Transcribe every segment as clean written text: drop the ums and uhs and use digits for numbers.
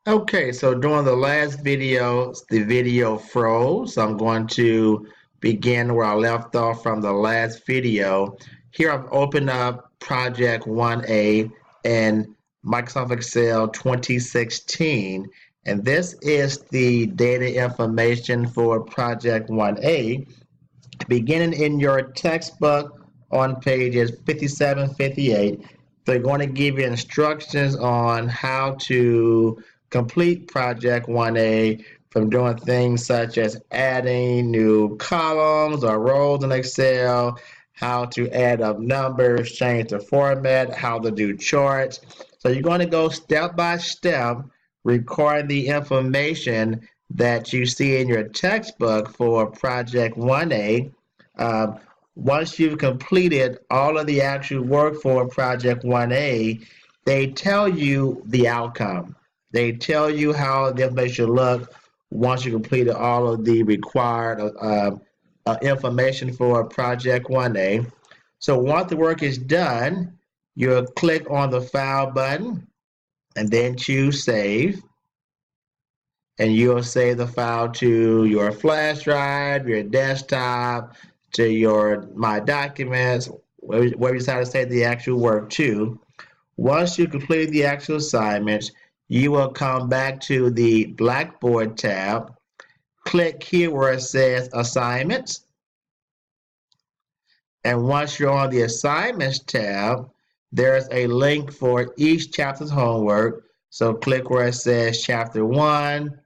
Okay, so during the last video, the video froze. So I'm going to begin where I left off from the last video. Here I've opened up Project 1A in Microsoft Excel 2016, and this is the data information for Project 1A. Beginning in your textbook on pages 57, 58, they're going to give you instructions on how to complete Project 1A from doing things such as adding new columns or rows in Excel, how to add up numbers, change the format, how to do charts. So you're going to go step by step, recording the information that you see in your textbook for Project 1A. Um, Once you've completed all of the actual work for Project 1A, they tell you the outcome. They tell you how the information look once you completed all of the required information for Project 1A. So once the work is done, you'll click on the File button and then choose Save. And you'll save the file to your flash drive, your desktop, to your My Documents, where you decide to save the actual work to. Once you complete the actual assignments, you will come back to the Blackboard tab, click here where it says Assignments, and once you're on the Assignments tab, there's a link for each chapter's homework. So click where it says Chapter 1,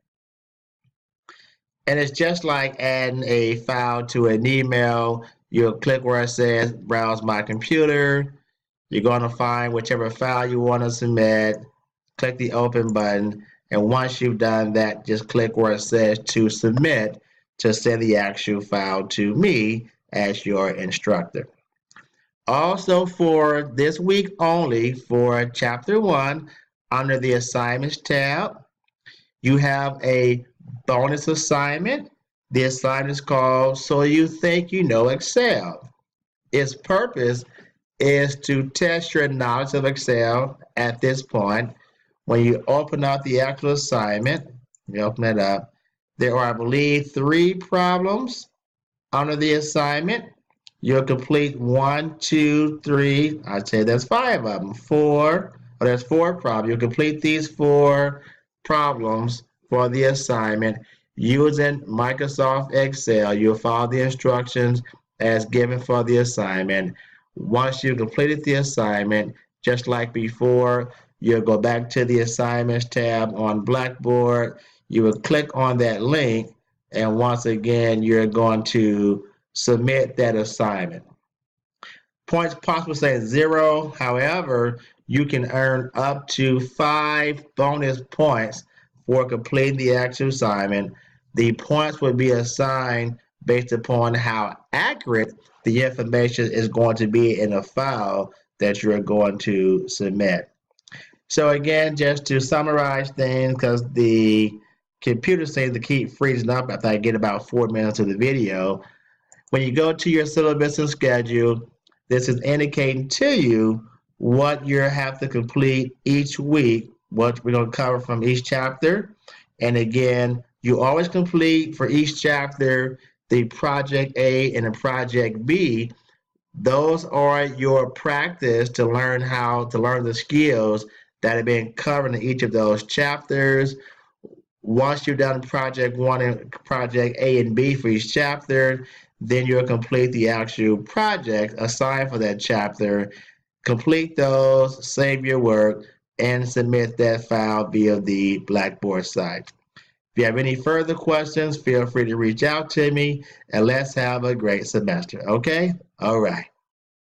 and it's just like adding a file to an email. You'll click where it says Browse My Computer. You're going to find whichever file you want to submit. Click the Open button. And once you've done that, just click where it says To Submit to send the actual file to me as your instructor. Also, for this week only, for Chapter 1, under the Assignments tab, you have a bonus assignment. The assignment is called So You Think You Know Excel. Its purpose is to test your knowledge of Excel at this point. When you open up the actual assignment, you open it up, there are, I believe, 3 problems under the assignment. You'll complete 1, 2, 3, I'd say there's 5 of them. 4, there's 4 problems. You'll complete these 4 problems for the assignment using Microsoft Excel. You'll follow the instructions as given for the assignment. Once you've completed the assignment, just like before, you'll go back to the Assignments tab on Blackboard. You will click on that link, and once again, you're going to submit that assignment. Points possible say 0. However, you can earn up to 5 bonus points for completing the actual assignment. The points will be assigned based upon how accurate the information is going to be in a file that you're going to submit. So again, just to summarize things, because the computer seems to keep freezing up after I get about 4 minutes of the video. When you go to your syllabus and schedule, this is indicating to you what you have to complete each week, what we're going to cover from each chapter. And again, you always complete for each chapter the Project A and the Project B. Those are your practice to learn how to learn the skills that have been covered in each of those chapters. Once you've done Project 1 and Project A and B for each chapter, then you'll complete the actual project assigned for that chapter. Complete those, save your work, and submit that file via the Blackboard site. If you have any further questions, feel free to reach out to me, and let's have a great semester, okay? All right.